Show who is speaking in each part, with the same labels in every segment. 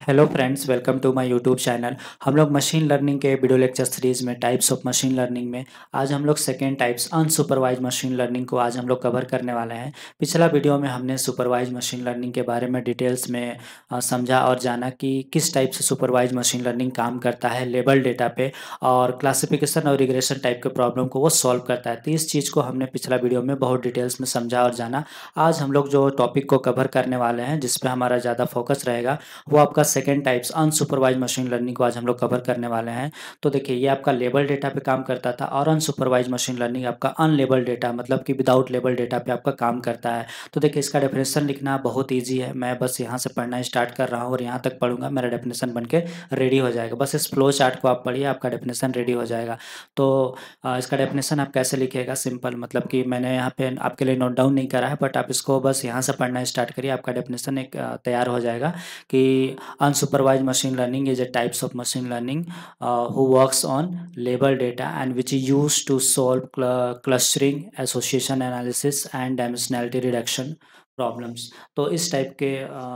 Speaker 1: Hello friends, welcome to my YouTube channel. हम लोग machine learning के वीडियो लेक्चर सीरीज में टाइप्स ऑफ मशीन लर्निंग में आज हम लोग second types unsupervised machine learning को आज हम लोग कवर करने वाले हैं। पिछला वीडियो में हमने सुपरवाइज मशीन लर्निंग के बारे में डिटेल्स में समझा और जाना कि किस टाइप से सुपरवाइज मशीन लर्निंग काम करता है लेबल डेटा पे और क्लासिफिकेशन और रिग्रेशन टाइप के प्रॉब्लम को वो सॉल्व करता है। तो इस चीज़ को हमने पिछला वीडियो में बहुत डिटेल्स में समझा और जाना। आज हम लोग जो टॉपिक को कवर करने वाले हैं जिस पे हमारा ज़्यादा फोकस रहेगा वो आपका second types unsupervised machine learning को आज हम लोग कवर करने वाले हैं। तो देखिए, ये आपका लेबल डेटा पे काम करता था और अनसुपरवाइज मशीन लर्निंग आपका अनलेबल डेटा मतलब कि विदाउट लेबल डेटा पे आपका काम करता है। तो देखिए, इसका डेफिनेशन लिखना बहुत ईजी है। मैं बस यहाँ से पढ़ना स्टार्ट कर रहा हूँ और यहाँ तक पढ़ूंगा, मेरा डेफिनेशन बन के रेडी हो जाएगा। बस इस फ्लो चार्ट को आप पढ़िए, आपका डेफिनेशन रेडी हो जाएगा। तो इसका डेफिनेशन आप कैसे लिखिएगा, सिंपल मतलब कि मैंने यहाँ पे आपके लिए नोट डाउन नहीं करा है, बट आप इसको बस यहाँ से पढ़ना स्टार्ट करिए, आपका डेफिनेशन एक तैयार हो जाएगा कि unsupervised machine learning is a types of machine learning who works on label data and which is used to solve clustering, association analysis and dimensionality reduction problems. तो इस टाइप के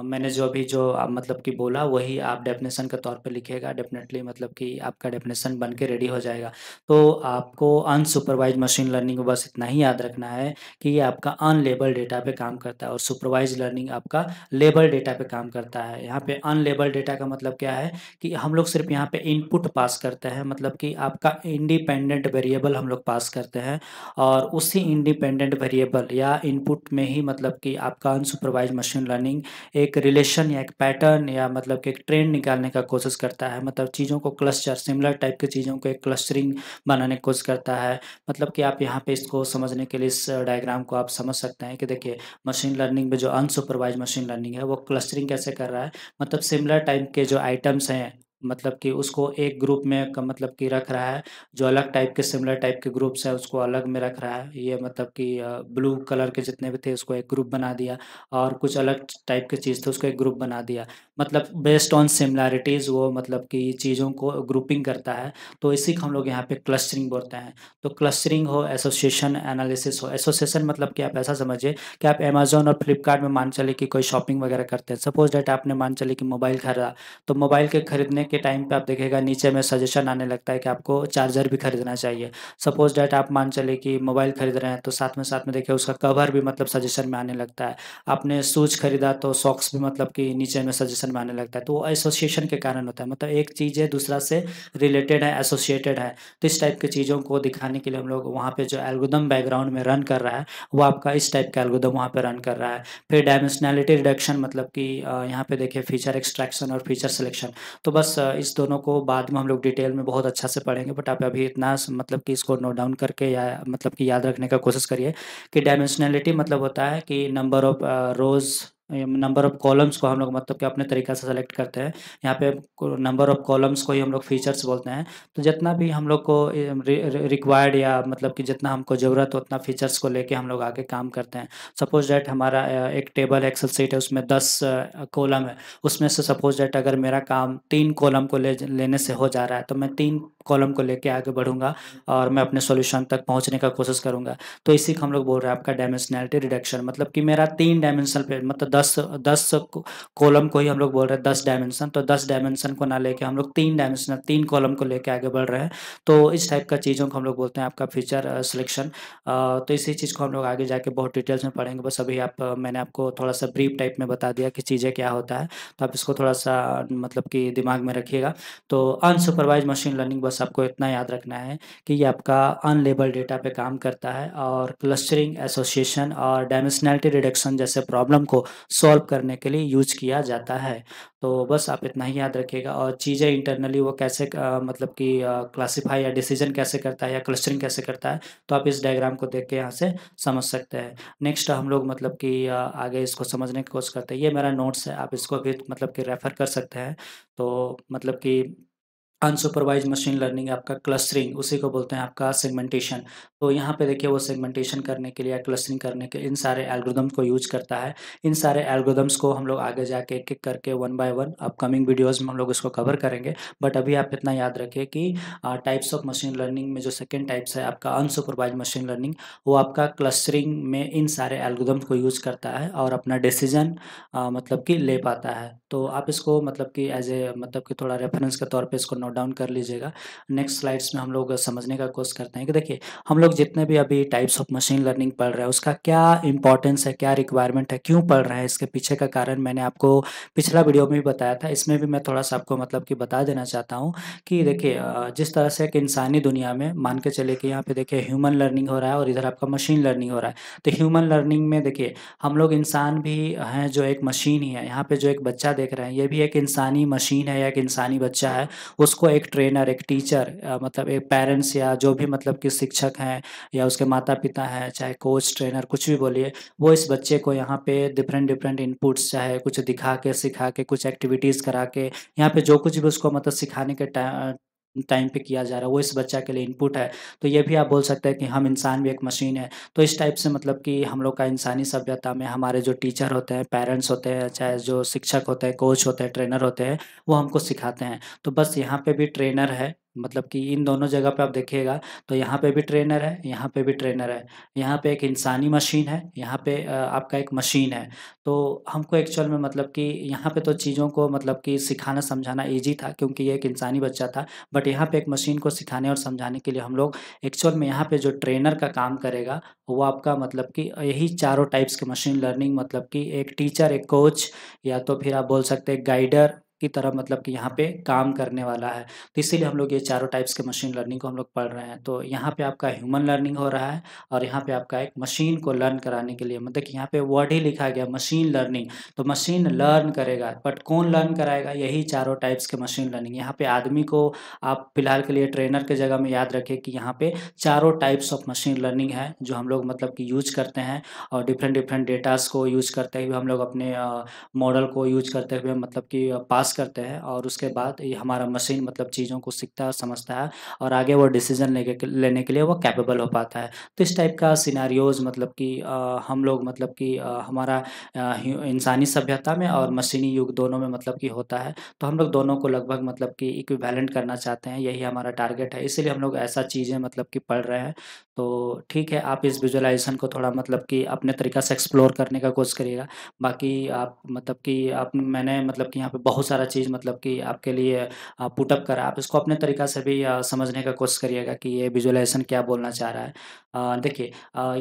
Speaker 1: मैंने जो अभी जो मतलब कि बोला वही आप डेफिनेशन के तौर पे लिखिएगा। डेफिनेटली मतलब कि आपका डेफिनेशन बन के रेडी हो जाएगा। तो आपको अनसुपरवाइज मशीन लर्निंग में बस इतना ही याद रखना है कि ये आपका अनलेबल डेटा पे काम करता है और सुपरवाइज लर्निंग आपका लेबल डेटा पे काम करता है। यहाँ पे अनलेबल डेटा का मतलब क्या है कि हम लोग सिर्फ यहाँ पे इनपुट पास करते हैं, मतलब कि आपका इंडिपेंडेंट वेरिएबल हम लोग पास करते हैं और उसी इंडिपेंडेंट वेरिएबल या इनपुट में ही मतलब कि आपका अनसुपरवाइज मशीन लर्निंग एक रिलेशन या एक पैटर्न या मतलब कि एक ट्रेंड निकालने का कोशिश करता है। मतलब चीज़ों को क्लस्टर, सिमिलर टाइप की चीज़ों को एक क्लस्टरिंग बनाने की कोशिश करता है। मतलब कि आप यहाँ पे इसको समझने के लिए इस डायग्राम को आप समझ सकते हैं कि देखिए, मशीन लर्निंग में जो अनसुपरवाइज मशीन लर्निंग है वो क्लस्टरिंग कैसे कर रहा है। मतलब सिमिलर टाइप के जो आइटम्स हैं मतलब कि उसको एक ग्रुप में मतलब कि रख रहा है। जो अलग टाइप के सिमिलर टाइप के ग्रुप्स हैं उसको अलग में रख रहा है। ये मतलब कि ब्लू कलर के जितने भी थे उसको एक ग्रुप बना दिया और कुछ अलग टाइप की चीज़ थे उसको एक ग्रुप बना दिया। मतलब बेस्ड ऑन सिमिलैरिटीज़ वो मतलब कि चीज़ों को ग्रुपिंग करता है। तो इसी को हम लोग यहाँ पे क्लस्टरिंग बोलते हैं। तो क्लस्टरिंग हो, एसोसिएशन एनालिसिस हो। एसोसिएशन मतलब कि आप ऐसा समझिए कि आप अमेज़न और फ्लिपकार्ट में मान चलिए कि कोई शॉपिंग वगैरह करते हैं। सपोज़ दैट आपने मान चलिए कि मोबाइल खरीदा, तो मोबाइल के खरीदने के टाइम पे आप देखिएगा नीचे में सजेशन आने लगता है कि आपको चार्जर भी खरीदना चाहिए। सपोज़ दैट आप मान चलिए कि मोबाइल खरीद रहे हैं तो साथ में देखिए उसका कवर भी मतलब सजेशन में आने लगता है। आपने शूज़ खरीदा तो सॉक्स भी मतलब कि नीचे में सजेशन में आने लगता है। तो वो एसोसिएशन के कारण होता है, मतलब एक चीज़ है दूसरा से रिलेटेड है, एसोसिएटेड है। तो इस टाइप की चीज़ों को दिखाने के लिए हम लोग वहाँ पे जो एल्गोरिदम बैकग्राउंड में रन कर रहा है वो आपका इस टाइप का एल्गोरिदम वहाँ पे रन कर रहा है। फिर डायमेंशनैलिटी रिडक्शन मतलब कि यहाँ पे देखिए फीचर एक्सट्रैक्शन और फीचर सिलेक्शन। तो बस इस दोनों को बाद में हम लोग डिटेल में बहुत अच्छा से पढ़ेंगे, बट आप अभी इतना मतलब कि इसको नोट डाउन करके या मतलब कि याद रखने का कोशिश करिए कि डायमेंशनैलिटी मतलब होता है कि number of rows, number of columns को हम लोग मतलब कि अपने तरीक़ा से सेलेक्ट करते हैं। यहाँ पे नंबर ऑफ कॉलम्स को ही हम लोग फीचर्स बोलते हैं। तो जितना भी हम लोग को रिक्वायर्ड या मतलब कि जितना हमको ज़रूरत हो उतना फीचर्स को लेके हम लोग आगे काम करते हैं। सपोज़ दैट हमारा एक टेबल एक्सेल शीट है, उसमें 10 कॉलम है। उसमें से सपोज़ दैट अगर मेरा काम 3 कॉलम को लेने से हो जा रहा है तो मैं 3 कॉलम को लेके आगे बढ़ूँगा और मैं अपने सॉल्यूशन तक पहुँचने का कोशिश करूँगा। तो इसी को हम लोग बोल रहे हैं आपका डायमेंशनैलिटी रिडक्शन। मतलब कि मेरा 3 डायमेंशन पे मतलब 10 कॉलम को ही हम लोग बोल रहे हैं 10 डायमेंशन। तो 10 डायमेंशन को ना लेके हम लोग 3 डायमेंशनल 3 कॉलम को लेके आगे बढ़ रहे हैं। तो इस टाइप का चीज़ों को हम लोग बोलते हैं आपका फीचर सिलेक्शन। तो इसी चीज़ को हम लोग आगे जाके बहुत डिटेल्स में पढ़ेंगे। बस अभी मैंने आपको थोड़ा-सा ब्रीफ टाइप में बता दिया कि चीज़ें क्या होता है। तो आप इसको थोड़ा-सा मतलब कि दिमाग में रखिएगा। तो अनसुपरवाइज़्ड मशीन लर्निंग बस आपको इतना याद रखना है कि ये आपका अनलेबल्ड डेटा पे काम करता है और क्लस्टरिंग, एसोसिएशन और डायमेंशनैलिटी रिडक्शन जैसे प्रॉब्लम को सॉल्व करने के लिए यूज़ किया जाता है। तो बस आप इतना ही याद रखिएगा और चीज़ें इंटरनली वो कैसे मतलब कि क्लासिफ़ाई या डिसीज़न कैसे करता है या क्लस्टरिंग कैसे करता है, तो आप इस डायग्राम को देख के यहाँ से समझ सकते हैं। नेक्स्ट हम लोग मतलब कि आगे इसको समझने की कोशिश करते हैं। ये मेरा नोट्स है, आप इसको भी मतलब कि रेफ़र कर सकते हैं। तो मतलब कि अनसुपरवाइज मशीन लर्निंग आपका क्लस्टरिंग, उसी को बोलते हैं आपका सेगमेंटेशन। तो यहाँ पे देखिए वो सेगमेंटेशन करने के लिए या क्लस्टरिंग करने के इन सारे एल्गोरिदम को यूज करता है। इन सारे एल्गोरिदम्स को हम लोग आगे जाके एक एक करके one by one upcoming videos में हम लोग इसको कवर करेंगे। बट अभी आप इतना याद रखिए कि टाइप्स ऑफ मशीन लर्निंग में जो सेकेंड टाइप्स है आपका अनसुपरवाइज मशीन लर्निंग, वो आपका क्लस्टरिंग में इन सारे एल्गोरिदम को यूज करता है और अपना डिसीजन मतलब कि ले पाता है। तो आप इसको मतलब कि एज ए मतलब कि थोड़ा रेफरेंस के तौर पे इसको नोट डाउन कर लीजिएगा। नेक्स्ट स्लाइड्स में हम लोग समझने का कोशिश करते हैं कि देखिए हम लोग जितने भी अभी टाइप्स ऑफ मशीन लर्निंग पढ़ रहे हैं उसका क्या इंपॉर्टेंस है, क्या रिक्वायरमेंट है, क्यों पढ़ रहे हैं, इसके पीछे का कारण मैंने आपको पिछला वीडियो में भी बताया था। इसमें भी मैं थोड़ा सा आपको मतलब कि बता देना चाहता हूँ कि देखिए जिस तरह से एक इंसानी दुनिया में मान के चले कि यहाँ पे देखिए ह्यूमन लर्निंग हो रहा है और इधर आपका मशीन लर्निंग हो रहा है। तो ह्यूमन लर्निंग में देखिए हम लोग इंसान भी हैं जो एक मशीन ही है। यहाँ पे जो एक बच्चा देख रहे हैं ये भी एक इंसानी मशीन है या एक इंसानी बच्चा है। उसको एक ट्रेनर, एक टीचर मतलब एक पेरेंट्स या जो भी मतलब कि शिक्षक हैं या उसके माता पिता हैं, चाहे कोच ट्रेनर कुछ भी बोलिए, वो इस बच्चे को यहाँ पे डिफरेंट डिफरेंट इनपुट्स चाहे कुछ दिखा के सिखा के कुछ एक्टिविटीज़ करा के यहाँ पे जो कुछ भी उसको मतलब सिखाने के टाइम पे किया जा रहा है वो इस बच्चा के लिए इनपुट है। तो ये भी आप बोल सकते हैं कि हम इंसान भी एक मशीन है। तो इस टाइप से मतलब कि हम लोग का इंसानी सभ्यता में हमारे जो टीचर होते हैं, पेरेंट्स होते हैं, चाहे जो शिक्षक होते हैं, कोच होते हैं, ट्रेनर होते हैं, वो हमको सिखाते हैं। तो बस यहाँ पे भी ट्रेनर है, मतलब कि इन दोनों जगह पे आप देखिएगा तो यहाँ पे भी ट्रेनर है, यहाँ पे भी ट्रेनर है। यहाँ पे एक इंसानी मशीन है, यहाँ पे आपका एक मशीन है। तो हमको एक्चुअल में मतलब कि यहाँ पे तो चीज़ों को मतलब कि सिखाना समझाना ईजी था क्योंकि ये एक इंसानी बच्चा था। बट यहाँ पे एक मशीन को सिखाने और समझाने के लिए हम लोग एक्चुअल में यहाँ पे जो ट्रेनर का काम करेगा वो आपका मतलब कि यही चारों टाइप्स के मशीन लर्निंग मतलब कि एक टीचर, एक कोच या तो फिर आप बोल सकते हैं गाइडर की तरह मतलब कि यहाँ पे काम करने वाला है। तो इसीलिए हम लोग ये चारों टाइप्स के मशीन लर्निंग को हम लोग पढ़ रहे हैं। तो यहाँ पे आपका ह्यूमन लर्निंग हो रहा है और यहाँ पे आपका एक मशीन को लर्न कराने के लिए मतलब कि यहाँ पे वर्ड ही लिखा गया मशीन लर्निंग। तो मशीन लर्न करेगा बट कौन लर्न कराएगा, यही चारों टाइप्स के मशीन लर्निंग। यहाँ पे आदमी को आप फिलहाल के लिए ट्रेनर के जगह में याद रखें कि यहाँ पे चारों टाइप्स ऑफ मशीन लर्निंग है जो हम लोग मतलब कि यूज करते हैं और डिफरेंट डिफरेंट डेटास को यूज करते हुए हम लोग अपने मॉडल को यूज करते हुए मतलब कि पास करते हैं और उसके बाद ये हमारा मशीन मतलब चीज़ों को सीखता है, समझता है और आगे वो डिसीजन लेने के लिए वो कैपेबल हो पाता है। तो इस टाइप का सिनारियोज मतलब कि हम लोग मतलब कि हमारा इंसानी सभ्यता में और मशीनी युग दोनों में मतलब कि होता है। तो हम लोग दोनों को लगभग मतलब कि इक्विवेलेंट करना चाहते हैं, यही हमारा टारगेट है। इसीलिए हम लोग ऐसा चीज़ें मतलब कि पढ़ रहे हैं। तो ठीक है, आप इस विजुअलाइजेशन को थोड़ा मतलब कि अपने तरीक़ा से एक्सप्लोर करने का कोशिश करिएगा। बाकी आप मतलब कि आप मैंने मतलब कि यहाँ पे बहुत सारा चीज़ मतलब कि आपके लिए पुट अप करा। आप इसको अपने तरीक़ा से भी समझने का कोशिश करिएगा कि ये विजुअलाइजेशन क्या बोलना चाह रहा है। देखिए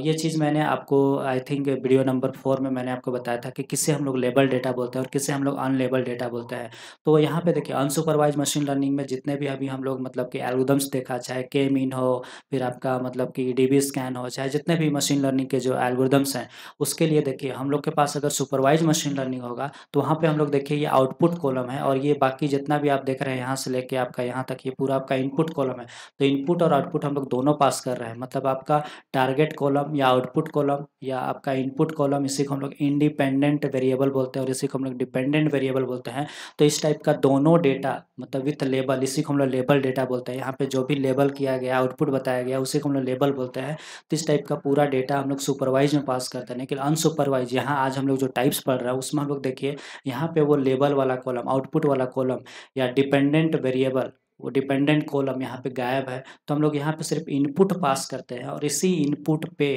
Speaker 1: ये चीज़ मैंने आपको आई थिंक वीडियो नंबर 4 में मैंने आपको बताया था कि किसे हम लोग लेबल डेटा बोलते हैं और किसे हम लोग अनलेबल डेटा बोलते हैं। तो यहाँ पे देखिए अनसुपरवाइज़ मशीन लर्निंग में जितने भी अभी हम लोग मतलब कि एल्गोरिदम्स देखा, चाहे के मीन हो, फिर आपका मतलब कि डीबी स्कैन हो, चाहे जितने भी मशीन लर्निंग के जो एल्गोरिदम्स हैं, उसके लिए देखिए हम लोग के पास अगर सुपरवाइज़ मशीन लर्निंग होगा तो वहाँ पे हम लोग देखिए ये आउटपुट कॉलम है और ये बाकी जितना भी आप देख रहे हैं यहाँ से लेके आपका यहाँ तक ये पूरा आपका इनपुट कॉलम है। तो इनपुट और आउटपुट हम लोग दोनों पास कर रहे हैं। मतलब आपका टारगेट कॉलम या आउटपुट कॉलम या आपका इनपुट कॉलम, इसी को हम लोग इंडिपेंडेंट वेरिएबल बोलते हैं और इसी को हम लोग डिपेंडेंट वेरिएबल बोलते हैं। तो इस टाइप का दोनों डेटा मतलब विथ लेबल, इसी को हम लोग लेबल डेटा बोलते हैं। यहाँ पे जो भी लेबल किया गया, आउटपुट बताया गया, उसी को हम लोग लेबल बोलते हैं। तो इस टाइप का पूरा डेटा हम लोग सुपरवाइज में पास करते हैं। लेकिन अनसुपरवाइज यहाँ आज हम लोग जो टाइप्स पढ़ रहे हैं उसमें हम लोग देखिए यहाँ पे वो लेबल वाला कॉलम, आउटपुट वाला कॉलम या डिपेंडेंट वेरिएबल, वो डिपेंडेंट कॉलम यहाँ पे गायब है। तो हम लोग यहाँ पे सिर्फ इनपुट पास करते हैं और इसी इनपुट पे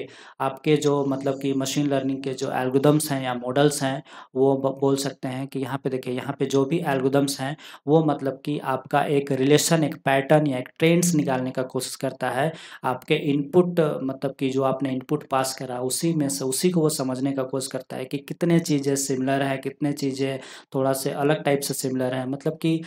Speaker 1: आपके जो मतलब कि मशीन लर्निंग के जो एल्गोरिदम्स हैं या मॉडल्स हैं वो बोल सकते हैं कि यहाँ पे देखिए यहाँ पे जो भी एल्गोरिदम्स हैं वो मतलब कि आपका एक रिलेशन, एक पैटर्न या एक ट्रेंड्स निकालने का कोशिश करता है। आपके इनपुट मतलब कि जो आपने इनपुट पास करा उसी में से उसी को वो समझने का कोशिश करता है कि कितने चीज़ें सिमिलर है, कितने चीज़ें थोड़ा से अलग टाइप से सिमिलर है। मतलब कि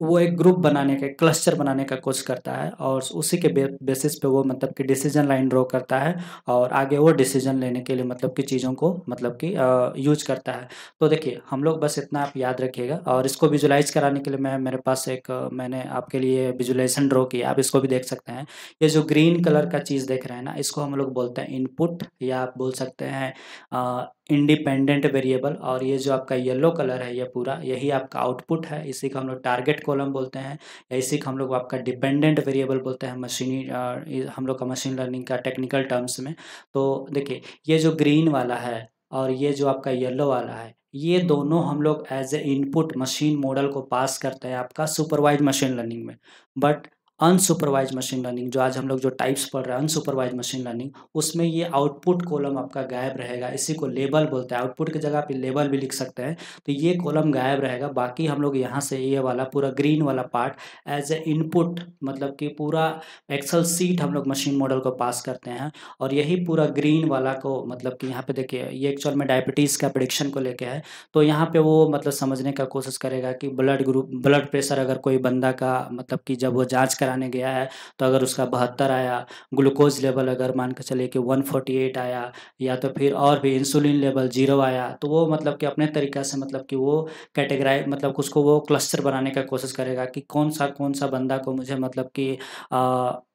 Speaker 1: वो एक ग्रुप बनाने का, एक क्लस्टर बनाने का कोशिश करता है और उसी के बेसिस पे वो मतलब कि डिसीजन लाइन ड्रॉ करता है और आगे वो डिसीजन लेने के लिए मतलब कि चीज़ों को मतलब कि यूज करता है। तो देखिए हम लोग बस इतना आप याद रखिएगा और इसको विजुलाइज कराने के लिए मेरे पास एक मैंने आपके लिए विजुलाइजेशन ड्रॉ किया, आप इसको भी देख सकते हैं। ये जो ग्रीन कलर का चीज़ देख रहे हैं ना, इसको हम लोग बोलते हैं इनपुट या आप बोल सकते हैं इंडिपेंडेंट वेरिएबल, और ये जो आपका येलो कलर है ये पूरा यही आपका आउटपुट है। इसी को हम लोग टारगेट कॉलम बोलते हैं, या इसी को हम लोग आपका डिपेंडेंट वेरिएबल बोलते हैं हम लोग का मशीन लर्निंग का टेक्निकल टर्म्स में। तो देखिए ये जो ग्रीन वाला है और ये जो आपका येलो वाला है, ये दोनों हम लोग as a input machine model को पास करते हैं आपका सुपरवाइज मशीन लर्निंग में। बट अनसुपरवाइज मशीन लर्निंग जो आज हम लोग जो टाइप्स पढ़ रहे हैं अनसुपरवाइज मशीन लर्निंग, उसमें ये आउटपुट कॉलम आपका गायब रहेगा। इसी को लेबल बोलते हैं, आउटपुट की जगह पे लेबल भी लिख सकते हैं। तो ये कॉलम गायब रहेगा, बाकी हम लोग यहाँ से ये वाला पूरा ग्रीन वाला पार्ट एज ए इनपुट, मतलब कि पूरा एक्सेल सीट हम लोग मशीन मॉडल को पास करते हैं। और यही पूरा ग्रीन वाला को मतलब कि यहाँ पे देखिए ये एक्चुअल में डायबिटीज़ का प्रेडिक्शन को लेके है। तो यहाँ पे वो मतलब समझने का कोशिश करेगा कि ब्लड प्रेशर अगर कोई बंदा का मतलब कि जब वो जाँच कराने गया है तो अगर उसका 72 आया, ग्लूकोज लेवल अगर मान के चलिए कि 148 आया, या तो फिर और भी इंसुलिन लेवल 0 आया, तो वो मतलब कि अपने तरीक़ा से मतलब कि वो मतलब उसको वो क्लस्टर बनाने का कोशिश करेगा कि कौन सा बंदा को मुझे मतलब कि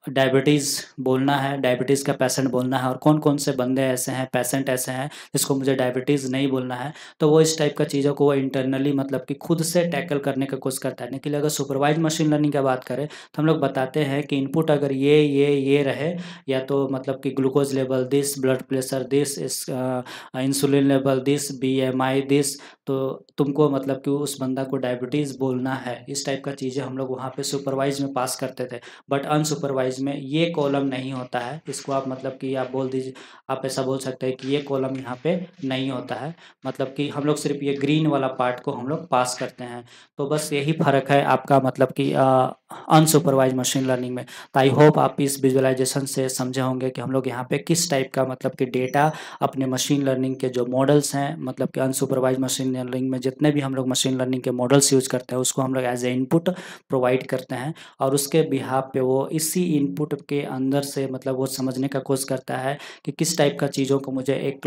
Speaker 1: डायबिटीज़ बोलना है, डायबिटीज़ का पेशेंट बोलना है, और कौन-कौन से बंदे ऐसे हैं, पेशेंट ऐसे हैं जिसको मुझे डायबिटीज़ नहीं बोलना है। तो वो इस टाइप का चीज़ों को वो इंटरनली मतलब कि खुद से टैकल करने का कोशिश करता है। लेकिन अगर सुपरवाइज़ मशीन लर्निंग की बात करें तो हम लोग बताते हैं कि इनपुट अगर ये रहे, या तो मतलब कि glucose level this, blood pressure this, insulin level this, BMI this, तो तुमको मतलब कि उस बंदा को डायबिटीज़ बोलना है। इस टाइप का चीज़ें हम लोग वहाँ पे सुपरवाइज़ में पास करते थे। बट अनसुपरवाइज़ में ये कॉलम नहीं होता है। इसको आप मतलब कि आप बोल दीजिए, आप ऐसा बोल सकते हैं कि ये कॉलम यहाँ पे नहीं होता है। मतलब कि हम लोग सिर्फ़ ये ग्रीन वाला पार्ट को हम लोग पास करते हैं। तो बस यही फ़र्क है आपका मतलब कि अनसुपरवाइज़ मशीन लर्निंग में। तो आई होप आप इस विजुअलाइज़ेशन से समझे होंगे कि हम लोग यहाँ पे किस टाइप का मतलब कि डेटा अपने मशीन लर्निंग के जो मॉडल्स हैं, मतलब कि अनसुपरवाइज़ मशीन लर्निंग में जितने भी हम लोग मशीन लर्निंग के मॉडल्स यूज़ करते हैं उसको हम लोग एज़ ए इनपुट प्रोवाइड करते हैं, और उसके बिहाफ़ पे वो इसी इनपुट के अंदर से मतलब वो समझने का कोशिश करता है कि किस टाइप का चीज़ों को मुझे एक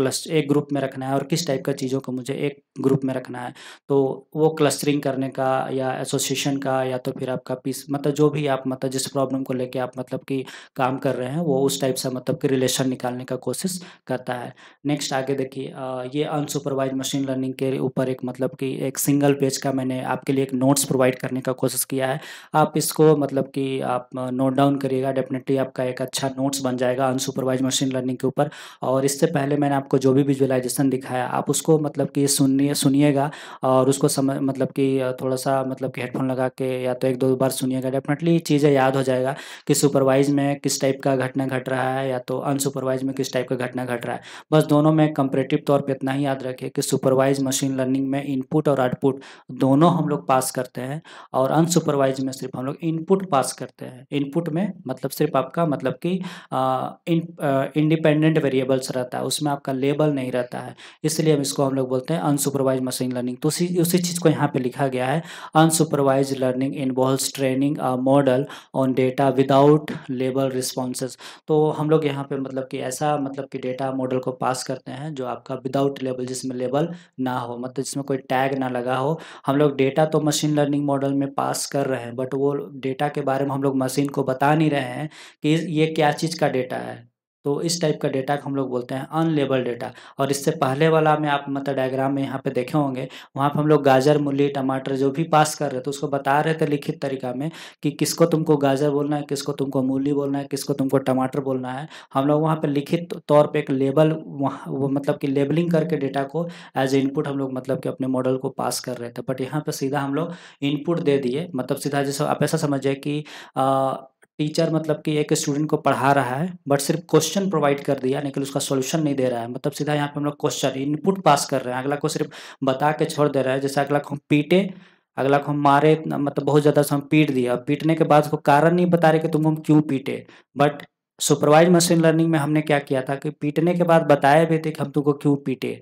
Speaker 1: ग्रुप में रखना है और किस टाइप का चीज़ों को मुझे एक ग्रुप में रखना है। तो वो क्लस्टरिंग करने का या एसोसिएशन का, या तो फिर आपका पीस मतलब जो भी आप मतलब जिस प्रॉब्लम को लेके आप मतलब कि काम कर रहे हैं वो उस टाइप से मतलब कि रिलेशन निकालने का कोशिश करता है। नेक्स्ट आगे देखिए, ये अनसुपरवाइज़्ड मशीन लर्निंग के ऊपर एक मतलब कि एक सिंगल पेज का मैंने आपके लिए एक नोट्स प्रोवाइड करने का कोशिश किया है। आप इसको मतलब कि आप नोट डाउन करिएगा, डेफ़िनेटली आपका एक अच्छा नोट्स बन जाएगा अनसुपरवाइज़्ड मशीन लर्निंग के ऊपर। और इससे पहले मैंने आपको जो भी विजुअलाइज़ेशन दिखाया आप उसको मतलब कि सुनिएगा, और उसको मतलब कि थोड़ा-सा मतलब कि हेडफ़ोन लगा के या तो 1-2 बार सुनिएगा, डेफ़िनेटली चीज़ें याद हो जाएगा कि सुपरवाइज़ में किस टाइप का घटना घट रहा है या तो अनसुपरवाइज़ में किस टाइप का घटना घट रहा है। बस दोनों में कंपैरेटिव तौर पे इतना ही याद रखिए कि सुपरवाइज़ मशीन लर्निंग में इनपुट और आउटपुट दोनों हम लोग पास करते हैं, और अनसुपरवाइज़ में सिर्फ़ हम लोग इनपुट पास करते हैं। इनपुट में मतलब सिर्फ़ आपका मतलब कि इंडिपेंडेंट वेरिएबल्स रहता है, उसमें आपका लेबल नहीं रहता है। इसलिए हम लोग बोलते हैं अनसुपरवाइज़्ड मशीन लर्निंग। तो उसी चीज़ को यहाँ पे लिखा गया है, unsupervised learning involves training a model on data without label responses. तो हम लोग यहाँ पे मतलब कि ऐसा मतलब कि डेटा मॉडल को पास करते हैं जो आपका विदाउट लेबल, जिसमें लेबल ना हो, मतलब जिसमें कोई टैग ना लगा हो। हम लोग डेटा तो मशीन लर्निंग मॉडल में पास कर रहे हैं, बट वो डेटा के बारे में हम लोग मशीन को बता नहीं रहे हैं कि ये क्या चीज़ का डेटा है। तो इस टाइप का डेटा को हम लोग बोलते हैं अनलेबल्ड डेटा। और इससे पहले वाला में आप मतलब डायग्राम में यहाँ पे देखे होंगे, वहाँ पे हम लोग गाजर, मूली, टमाटर जो भी पास कर रहे थे उसको बता रहे थे लिखित तरीका में कि किसको तुमको गाजर बोलना है, किसको तुमको मूली बोलना है, किसको तुमको टमाटर बोलना है। हम लोग वहाँ पे लिखित तौर पे एक लेबल वहाँ वो मतलब कि लेबलिंग करके डेटा को एज़ इनपुट हम लोग मतलब कि अपने मॉडल को पास कर रहे थे। बट यहाँ पे सीधा हम लोग इनपुट दे दिए, मतलब सीधा जैसे आप ऐसा समझिए कि टीचर मतलब कि एक स्टूडेंट को पढ़ा रहा है बट सिर्फ़ क्वेश्चन प्रोवाइड कर दिया, लेकिन उसका सॉल्यूशन नहीं दे रहा है। मतलब सीधा यहाँ पे हम लोग क्वेश्चन इनपुट पास कर रहे हैं, अगला को सिर्फ़ बता के छोड़ दे रहा है। जैसे अगला को हम पीटे, अगला को हम मारे मतलब बहुत ज़्यादा से हम पीट दिया, पीटने के बाद उसको कारण नहीं बता रहे कि तुमको हम क्यों पीटे। बट सुपरवाइज़्ड मशीन लर्निंग में हमने क्या किया था कि पीटने के बाद बताए भी थे कि हम तुमको क्यों पीटे।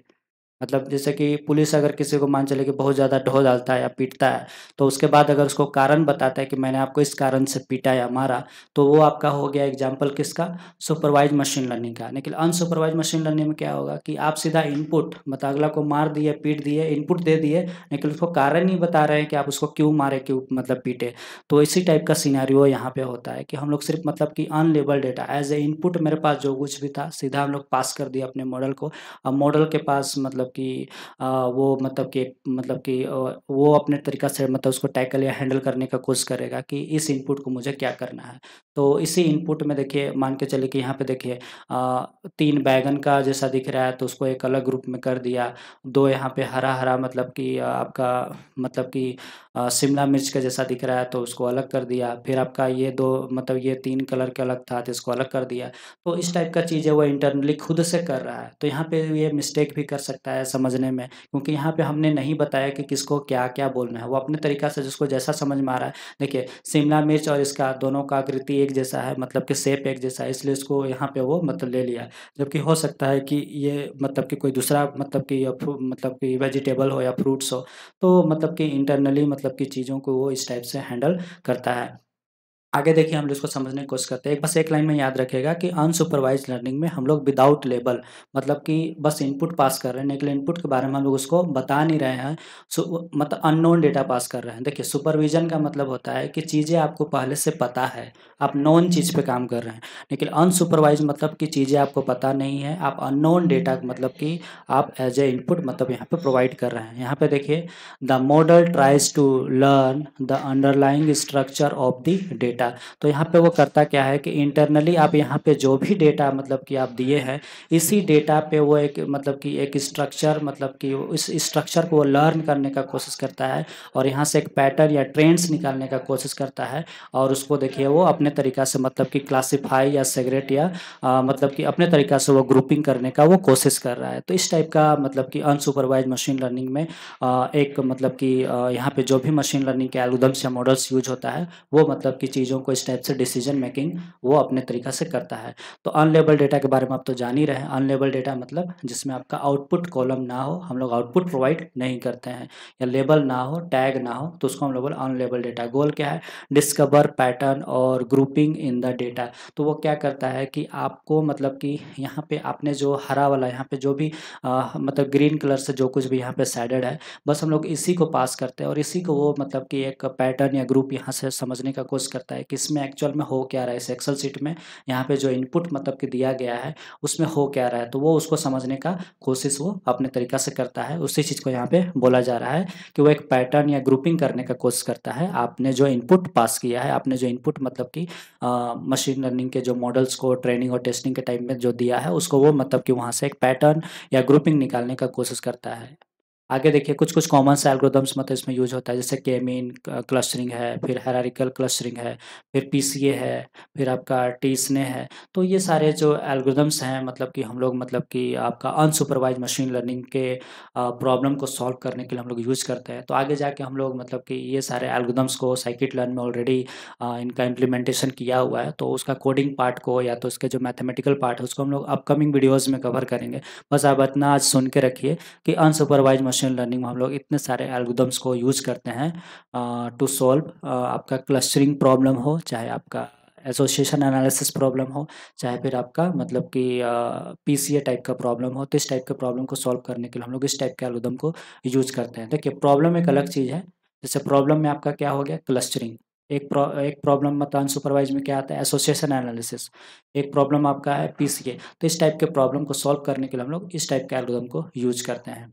Speaker 1: मतलब जैसे कि पुलिस अगर किसी को मान चले कि बहुत ज़्यादा ढो डालता है या पीटता है, तो उसके बाद अगर उसको कारण बताता है कि मैंने आपको इस कारण से पीटा या मारा, तो वो आपका हो गया एग्जाम्पल किसका, सुपरवाइज मशीन लर्निंग का। लेकिन अनसुपरवाइज मशीन लर्निंग में क्या होगा कि आप सीधा इनपुट मतलब अगला को मार दिए, पीट दिए, इनपुट दे दिए, लेकिन उसको कारण नहीं बता रहे हैं कि आप उसको क्यों मारे, क्यों मतलब पीटे। तो इसी टाइप का सिनेरियो यहाँ पे होता है कि हम लोग सिर्फ मतलब कि unlabelled data as a input, मेरे पास जो कुछ भी था सीधा हम लोग पास कर दिया अपने मॉडल को। अब मॉडल के पास मतलब कि वो वो अपने तरीका से मतलब उसको टैकल या हैंडल करने का कोशिश करेगा कि इस इनपुट को मुझे क्या करना है। तो इसी इनपुट में देखिए मान के चलिए कि यहाँ पे देखिए 3 बैंगन का जैसा दिख रहा है तो उसको एक अलग ग्रुप में कर दिया। 2 यहाँ पे हरा-हरा मतलब कि आपका मतलब कि शिमला मिर्च का जैसा दिख रहा है तो उसको अलग कर दिया। फिर आपका ये 2 मतलब ये 3 कलर के अलग था तो इसको अलग कर दिया। तो इस टाइप का चीज़ है वो इंटरनली खुद से कर रहा है। तो यहाँ पे ये मिस्टेक भी कर सकता है समझने में, क्योंकि यहाँ पे हमने नहीं बताया कि किसको क्या-क्या बोलना है। वो अपने तरीका से जिसको जैसा समझ में आ रहा है। देखिए शिमला मिर्च और इसका दोनों का आकृति एक जैसा है, मतलब कि शेप एक जैसा है, इसलिए इसको यहाँ पे वो मतलब ले लिया। जबकि हो सकता है कि ये मतलब कि कोई दूसरा मतलब कि मतलब कि वेजिटेबल हो या फ्रूट्स हो, तो मतलब कि इंटरनली मतलब कि चीज़ों को वो इस टाइप से हैंडल करता है। आगे देखिए हम लोग इसको समझने की कोशिश करते हैं। एक बस एक लाइन में याद रखिएगा कि अनसुपरवाइज़्ड लर्निंग में हम लोग विदाउट लेबल मतलब कि बस इनपुट पास कर रहे हैं, लेकिन इनपुट के बारे में हम लोग उसको बता नहीं रहे हैं। मतलब अननोन डेटा पास कर रहे हैं। देखिए सुपरविज़न का मतलब होता है कि चीज़ें आपको पहले से पता है, आप नोन चीज़ पे काम कर रहे हैं। लेकिन अनसुपरवाइज़्ड मतलब कि चीज़ें आपको पता नहीं है, आप अननोन डेटा मतलब कि आप एज़ ए इनपुट मतलब यहाँ पे प्रोवाइड कर रहे हैं। यहाँ पे देखिए the model tries to learn the underlying structure of the data. तो यहाँ पे वो करता क्या है कि इंटरनली आप यहाँ पे जो भी डेटा मतलब कि आप दिए हैं, इसी डेटा पे वो एक मतलब कि एक स्ट्रक्चर मतलब कि इस स्ट्रक्चर को वो लर्न करने का कोशिश करता है और यहाँ से एक पैटर्न या ट्रेंड्स निकालने का कोशिश करता है और उसको देखिए वो अपने तरीका से मतलब कि क्लासिफाई या सेग्रेट या मतलब कि अपने तरीका से वो ग्रुपिंग करने का वो कोशिश कर रहा है। तो इस टाइप का मतलब कि अनसुपरवाइज मशीन लर्निंग में एक मतलब कि यहाँ पे जो भी मशीन लर्निंग के एल्गोरिथम्स या मॉडल्स यूज होता है, वो मतलब कि चीज़ों को इस टाइप से डिसीजन मेकिंग वो अपने तरीका से करता है। तो अनलेबल डेटा के बारे में आप तो जान ही रहे हैं। अनलेबल डेटा मतलब जिसमें आपका आउटपुट कॉलम ना हो, हम लोग आउटपुट प्रोवाइड नहीं करते हैं, या लेबल ना हो, टैग ना हो, तो उसको हम लोग अनलेबल डेटा। गोल क्या है? डिस्कवर पैटर्न और ग्रुपिंग इन द डेटा। तो वो क्या करता है कि आपको मतलब कि यहाँ पे आपने जो हरा वाला यहाँ पे जो भी मतलब ग्रीन कलर से जो कुछ भी यहाँ पे शेडेड है, बस हम लोग इसी को पास करते हैं और इसी को वो मतलब कि एक पैटर्न या ग्रुप यहाँ से समझने का कोशिश करता है कि इसमें एक्चुअल में हो क्या रहा है। इस एक्सेल शीट में यहाँ पे जो इनपुट मतलब कि दिया गया है उसमें हो क्या रहा है, तो वो उसको समझने का कोशिश वो अपने तरीका से करता है। उसी चीज़ को यहाँ पे बोला जा रहा है कि वो एक पैटर्न या ग्रुपिंग करने का कोशिश करता है। आपने जो इनपुट पास किया है, आपने जो इनपुट मतलब कि मशीन लर्निंग के जो मॉडल्स को ट्रेनिंग और टेस्टिंग के टाइम में जो दिया है, उसको वो मतलब कि वहाँ से एक पैटर्न या ग्रुपिंग निकालने का कोशिश करता है। आगे देखिए कुछ-कुछ कॉमन से एल्गोरिदम्स मतलब इसमें यूज़ होता है, जैसे के-मीन क्लस्टरिंग है, फिर हायरार्किकल क्लस्टरिंग है, फिर पीसीए है, फिर आपका टी-स्ने है। तो ये सारे जो एल्गोरिदम्स हैं मतलब कि हम लोग मतलब कि आपका अनसुपरवाइज़्ड मशीन लर्निंग के प्रॉब्लम को सॉल्व करने के लिए हम लोग यूज़ करते हैं। तो आगे जाके हम लोग मतलब कि ये सारे एल्गोरिदम्स को scikit-learn में ऑलरेडी इनका इम्प्लीमेंटेशन किया हुआ है, तो उसका कोडिंग पार्ट को या तो उसके जो मैथमेटिकल पार्ट है उसको हम लोग अपकमिंग वीडियोज़ में कवर करेंगे। बस आप इतना आज सुन के रखिए कि अनसुपरवाइज्ड मशीन लर्निंग में हम लोग इतने सारे एल्गोरिदम्स को यूज़ करते हैं टू सॉल्व आपका क्लस्टरिंग प्रॉब्लम हो, चाहे आपका एसोसिएशन एनालिसिस प्रॉब्लम हो, चाहे फिर आपका मतलब कि पीसीए टाइप का प्रॉब्लम हो। तो इस टाइप के प्रॉब्लम को सॉल्व करने के लिए हम लोग इस टाइप के एल्गोरिदम को यूज़ करते हैं। देखिए प्रॉब्लम एक अलग चीज़ है, जैसे प्रॉब्लम में आपका क्या हो गया क्लस्टरिंग, एक प्रॉब्लम मतलब अनसुपरवाइज में क्या आता है एसोसिएशन एनालिसिस, एक प्रॉब्लम आपका है पीसीए। तो इस टाइप के प्रॉब्लम को सॉल्व करने के लिए हम लोग इस टाइप के एल्गोरिदम को यूज़ करते हैं।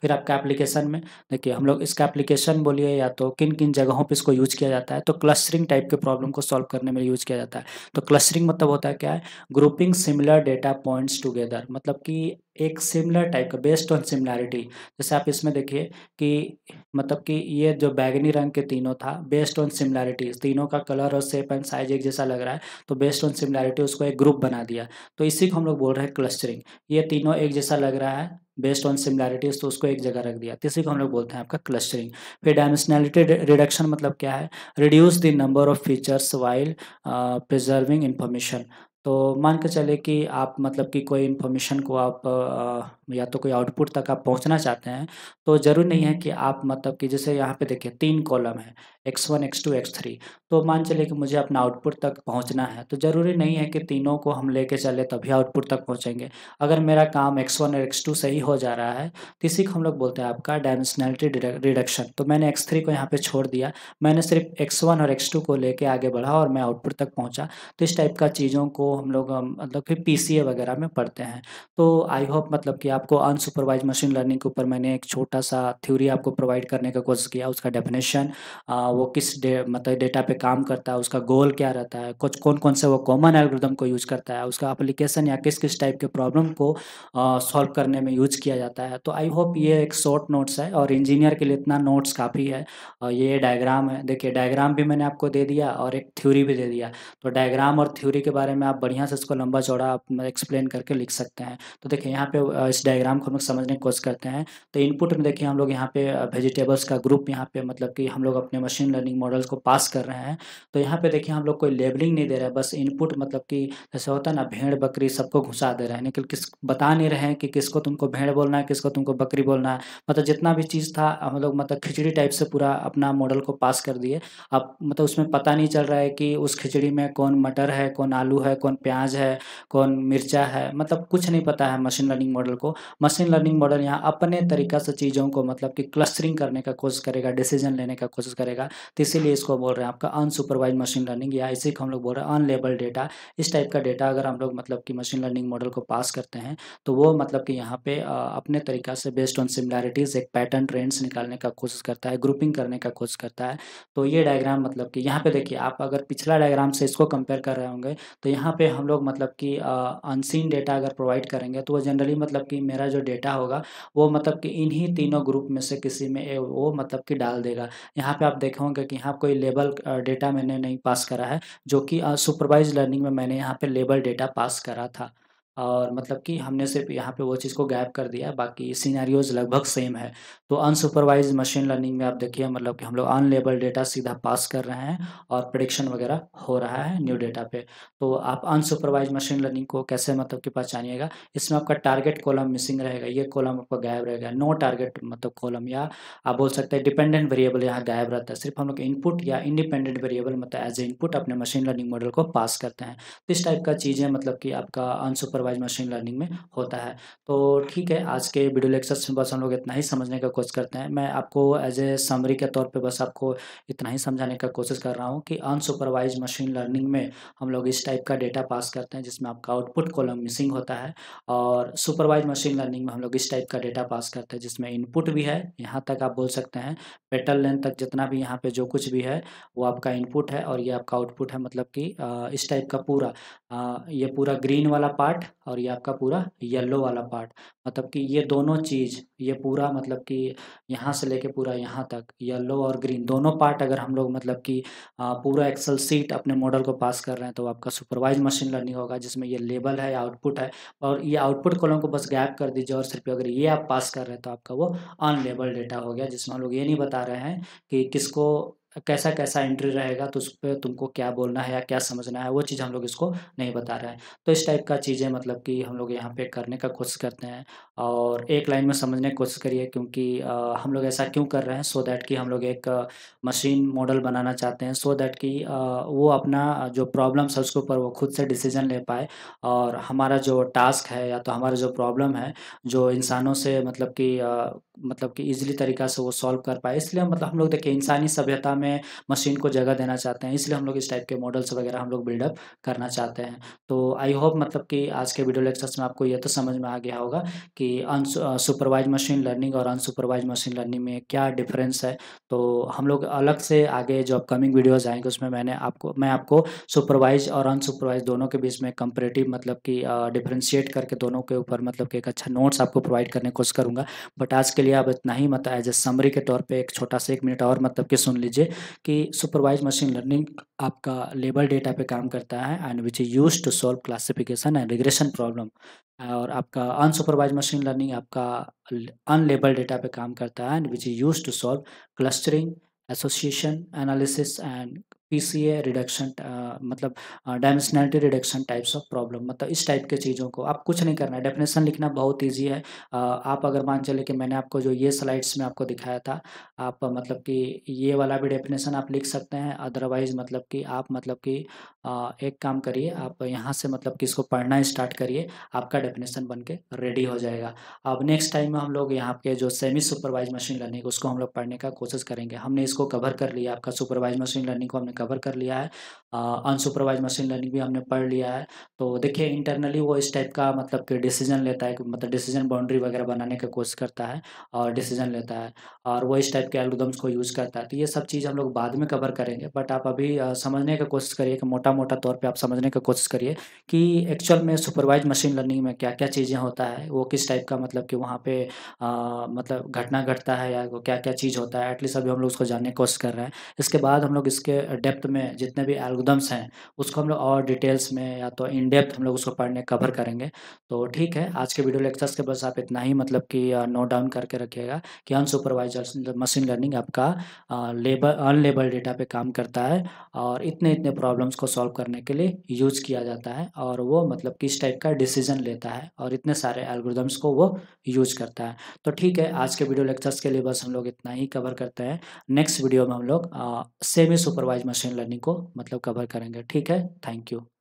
Speaker 1: फिर आपका एप्लीकेशन में देखिए हम लोग इसका एप्लीकेशन बोलिए या तो किन-किन जगहों पे इसको यूज़ किया जाता है, तो क्लस्टरिंग टाइप के प्रॉब्लम को सॉल्व करने में यूज़ किया जाता है। तो क्लस्टरिंग मतलब होता है क्या है? Grouping similar data points together, मतलब कि एक सिमिलर टाइप का बेस्ड ऑन सिमिलैरिटी। जैसे आप इसमें देखिए कि मतलब कि ये जो बैंगनी रंग के तीनों था बेस्ड ऑन सिमिलैरिटीज़, तीनों का कलर और शेप एंड साइज़ एक जैसा लग रहा है, तो बेस्ड ऑन सिमिलैरिटी उसको एक ग्रुप बना दिया। तो इसी को हम लोग बोल रहे हैं क्लस्टरिंग। ये तीनों एक जैसा लग रहा है बेस्ड ऑन सिमिलैरिटीज़, तो उसको एक जगह रख दिया, तो इसी को हम लोग बोलते हैं आपका क्लस्टरिंग। फिर डायमेंशनैलिटी रिडक्शन मतलब क्या है? Reduce the number of features while preserving information. तो मान के चलिए कि आप मतलब कि कोई इन्फॉर्मेशन को आप या तो कोई आउटपुट तक आप पहुँचना चाहते हैं, तो ज़रूरी नहीं है कि आप मतलब कि जैसे यहाँ पे देखिए 3 कॉलम है, x1, x2, x3। तो मान चलिए कि मुझे अपना आउटपुट तक पहुँचना है, तो ज़रूरी नहीं है कि तीनों को हम लेके चलें तभी आउटपुट तक पहुँचेंगे। अगर मेरा काम x1 और x2 सही हो जा रहा है, तो इसी को हम लोग बोलते हैं आपका डायमेंशनैलिटी रिडक्शन। तो मैंने x3 को यहाँ पे छोड़ दिया, मैंने सिर्फ x1 और x2 को लेके आगे बढ़ा और मैं आउटपुट तक पहुँचा। तो इस टाइप का चीज़ों को हम लोग मतलब कि पीसीए वगैरह में पढ़ते हैं। तो आई होप मतलब कि आपको अनसुपरवाइज़्ड मशीन लर्निंग के ऊपर मैंने एक छोटा-सा थ्योरी आपको प्रोवाइड करने का कोशिश किया, उसका डेफिनेशन, वो किस मतलब डेटा पे काम करता है, उसका गोल क्या रहता है, कुछ कौन-कौन से वो कॉमन एल्गोरिदम को यूज़ करता है, उसका एप्लीकेशन या किस-किस टाइप के प्रॉब्लम को सॉल्व करने में यूज़ किया जाता है। तो आई होप ये एक शॉर्ट नोट्स है और इंजीनियर के लिए इतना नोट्स काफ़ी है। ये डायग्राम है, देखिए डायग्राम भी मैंने आपको दे दिया और एक थ्योरी भी दे दिया। तो डायग्राम और थ्योरी के बारे में आप बढ़िया से इसको लंबा-चौड़ा आप एक्सप्लेन करके लिख सकते हैं। तो देखिए यहाँ पे इस डायग्राम को हम लोग समझने की कोशिश करते हैं। तो इनपुट में देखिए हम लोग यहाँ पे वेजिटेबल्स का ग्रुप यहाँ पे मतलब कि हम लोग अपने मशीन लर्निंग मॉडल्स को पास कर रहे हैं। तो यहाँ पे देखिए हम लोग कोई लेबलिंग नहीं दे रहे हैं, बस इनपुट मतलब कि जैसे होता है ना भेड़-बकरी सबको घुसा दे रहे हैं, लेकिन बता नहीं रहे हैं कि किसको तुमको भेड़ बोलना है, किसको तुमको बकरी बोलना है। मतलब जितना भी चीज़ था हम लोग मतलब खिचड़ी टाइप से पूरा अपना मॉडल को पास कर दिए। अब मतलब उसमें पता नहीं चल रहा है कि उस खिचड़ी में कौन मटर है, कौन आलू है, कौन प्याज़ है, कौन मिर्चा है, मतलब कुछ नहीं पता है मशीन लर्निंग मॉडल को। मशीन लर्निंग मॉडल यहाँ अपने तरीक़ा से चीज़ों को मतलब कि क्लस्टरिंग करने का कोशिश करेगा, डिसीज़न लेने का कोशिश करेगा। तो इसीलिए इसको बोल रहे हैं आपका अनसुपरवाइज़्ड मशीन लर्निंग, या इसी को हम लोग बोल रहे हैं अनलेबल्ड डेटा। इस टाइप का डेटा अगर हम लोग मतलब कि मशीन लर्निंग मॉडल को पास करते हैं, तो वो मतलब कि यहाँ पे अपने तरीक़ा से बेस्ड ऑन सिमिलैरिटीज़ एक पैटर्न ट्रेंड्स निकालने का कोशिश करता है, ग्रुपिंग करने का कोशिश करता है। तो ये डायग्राम मतलब कि यहाँ पे देखिए आप अगर पिछला डायग्राम से इसको कंपेयर कर रहे होंगे, तो यहाँ पे हम लोग मतलब कि अनसीन डेटा अगर प्रोवाइड करेंगे, तो वो जनरली मतलब कि मेरा जो डेटा होगा, वो मतलब कि इन्हीं तीनों ग्रुप में से किसी में वो मतलब कि डाल देगा। यहाँ पे आप देखे होंगे कि यहाँ कोई लेबल डेटा मैंने नहीं पास करा है, जो कि सुपरवाइज़्ड लर्निंग में मैंने यहाँ पे लेबल डेटा पास करा था। और मतलब कि हमने सिर्फ़ यहाँ पे वो चीज़ को गायब कर दिया है, बाकी सिनेरियोज़ लगभग सेम है। तो अनसुपरवाइज़्ड मशीन लर्निंग में आप देखिए मतलब कि हम लोग अनलेबल्ड डेटा सीधा पास कर रहे हैं और प्रेडिक्शन वगैरह हो रहा है न्यू डेटा पे। तो आप अनसुपरवाइज़्ड मशीन लर्निंग को कैसे मतलब कि पहचानिएगा, इसमें आपका टारगेट कॉलम मिसिंग रहेगा, ये कॉलम आपका गायब रहेगा। नो टारगेट मतलब कॉलम, या आप बोल सकते हैं डिपेंडेंट वेरिएबल यहाँ गायब रहता है। सिर्फ़ हम लोग इनपुट या इंडिपेंडेंट वेरिएबल मतलब एज़ ए इनपुट अपने मशीन लर्निंग मॉडल को पास करते हैं। तो इस टाइप का चीज़ें मतलब कि आपका अनसुपरवाइज़्ड मशीन लर्निंग में होता है। तो ठीक है, आज के वीडियो लेक्चर्स में बस हम लोग इतना ही समझने का कोशिश करते हैं। मैं आपको एज़ ए समरी के तौर पे बस आपको इतना ही समझाने का कोशिश कर रहा हूँ कि अनसुपरवाइज़्ड मशीन लर्निंग में हम लोग इस टाइप का डेटा पास करते हैं जिसमें आपका आउटपुट कॉलम मिसिंग होता है, और सुपरवाइज़्ड मशीन लर्निंग में हम लोग इस टाइप का डेटा पास करते हैं जिसमें इनपुट भी है, यहाँ तक आप बोल सकते हैं पेटल लेंथ तक जितना भी यहाँ पे जो कुछ भी है वो आपका इनपुट है और ये आपका आउटपुट है। मतलब कि इस टाइप का पूरा ये पूरा ग्रीन वाला पार्ट और ये आपका पूरा येलो वाला पार्ट, मतलब कि ये दोनों चीज़, ये पूरा मतलब कि यहाँ से लेके पूरा यहाँ तक येलो और ग्रीन दोनों पार्ट अगर हम लोग मतलब कि पूरा एक्सेल शीट अपने मॉडल को पास कर रहे हैं, तो आपका सुपरवाइज़्ड मशीन लर्निंग होगा जिसमें ये लेबल है, आउटपुट है, और ये आउटपुट कॉलम को बस गैप कर दीजिए और सिर्फ अगर ये आप पास कर रहे हैं तो आपका वो अनलेबल्ड डेटा हो गया, जिसमें हम लोग ये नहीं बता रहे हैं कि किसको कैसा-कैसा एंट्री रहेगा, तो उसपे तुमको क्या बोलना है या क्या समझना है, वो चीज़ हम लोग इसको नहीं बता रहे हैं। तो इस टाइप का चीज़ें मतलब कि हम लोग यहाँ पे करने का कोशिश करते हैं, और एक लाइन में समझने की कोशिश करिए, क्योंकि हम लोग ऐसा क्यों कर रहे हैं, सो दैट कि हम लोग एक मशीन मॉडल बनाना चाहते हैं, सो दैट कि वो अपना जो प्रॉब्लम्स है उसके ऊपर वो खुद से डिसीज़न ले पाए, और हमारा जो टास्क है या तो हमारा जो प्रॉब्लम है, जो इंसानों से मतलब कि ईज़िली तरीक़ा से वो सॉल्व कर पाए। इसलिए मतलब हम लोग देखिए इंसानी सभ्यता में मशीन को जगह देना चाहते हैं, इसलिए हम लोग इस टाइप के मॉडल्स वगैरह हम लोग बिल्डअप करना चाहते हैं। तो आई होप मतलब कि आज के वीडियो लेक्चर्स में आपको ये तो समझ में आ गया होगा कि सुपरवाइज़्ड मशीन लर्निंग और अनसुपरवाइज़्ड मशीन लर्निंग में क्या डिफ़रेंस है। तो हम लोग अलग से आगे जो अपकमिंग वीडियोज़ आएँगे उसमें मैं आपको सुपरवाइज़्ड और अनसुपरवाइज़्ड दोनों के बीच में कंपैरेटिव मतलब कि डिफरेंशिएट करके दोनों के ऊपर मतलब कि एक अच्छा नोट्स आपको प्रोवाइड करने की कोशिश करूँगा। बट आज के लिए अब इतना ही, मतलब एज़ ए समरी के तौर पे एक छोटा-सा 1 मिनट और मतलब कि सुन लीजिए कि सुपरवाइज़्ड मशीन लर्निंग आपका लेबल डेटा पे काम करता है, and which is used to solve classification and regression problem, और आपका अनसुपरवाइज़्ड मशीन लर्निंग आपका अनलेबल्ड डेटा पे काम करता है, and which is used to solve clustering, association, analysis and PCA reduction मतलब dimensionality reduction types of problem, मतलब इस टाइप के चीज़ों को आप कुछ नहीं करना है। डेफिनेशन लिखना बहुत ईजी है। आप अगर मान चले कि मैंने आपको जो ये स्लाइड्स में आपको दिखाया था, आप मतलब कि ये वाला भी डेफिनेशन आप लिख सकते हैं। अदरवाइज़ मतलब कि आप मतलब कि एक काम करिए, आप यहाँ से मतलब कि इसको पढ़ना स्टार्ट करिए, आपका डेफिनेशन बन के रेडी हो जाएगा। अब नेक्स्ट टाइम में हम लोग यहाँ के जो सेमी सुपरवाइज मशीन लर्निंग उसको हम लोग पढ़ने का कोशिश करेंगे। हमने इसको कवर कर लिया, आपका सुपरवाइज मशीन लर्निंग को हमने कवर कर लिया है। अनसुपरवाइज मशीन लर्निंग भी हमने पढ़ लिया है। तो देखिए इंटरनली वो इस टाइप का मतलब कि डिसीजन लेता है, मतलब डिसीजन बाउंड्री वगैरह बनाने की कोशिश करता है और डिसीजन लेता है, और वो इस टाइप के एल्गोरिथम्स को यूज़ करता है। तो ये सब चीज़ हम लोग बाद में कवर करेंगे, बट आप अभी समझने की कोशिश करिए कि मोटा-मोटा तौर पे आप समझने की कोशिश करिए कि एक्चुअल में सुपरवाइज मशीन लर्निंग में क्या-क्या चीज़ें होता है, वो किस टाइप का मतलब कि वहाँ पे मतलब घटना घटता है या वो क्या-क्या चीज़ होता है। एटलीस्ट अभी हम लोग उसको जानने की कोशिश कर रहे हैं। इसके बाद हम लोग इसके डेप्थ में जितने भी एल्गोरिथम्स हैं, उसको हम लोग और डिटेल्स में या तो इन डेप्थ हम लोग उसको कवर करेंगे। तो ठीक है, आज के वीडियो लेक्चर्स के बस आप इतना ही मतलब कि नोट डाउन करके रखिएगा कि अनसुपरवाइज्ड मशीन लर्निंग आपका अनलेबल्ड डेटा पे काम करता है और इतने-इतने प्रॉब्लम्स को सॉल्व करने के लिए यूज़ किया जाता है, और वो मतलब किस टाइप का डिसीजन लेता है और इतने सारे एल्गोरिदम्स को वो यूज़ करता है। तो ठीक है, आज के वीडियो लेक्चर्स के लिए बस हम लोग इतना ही कवर करते हैं। नेक्स्ट वीडियो में हम लोग सेमी सुपरवाइज्ड मशीन लर्निंग को मतलब कवर करेंगे। ठीक है, थैंक यू।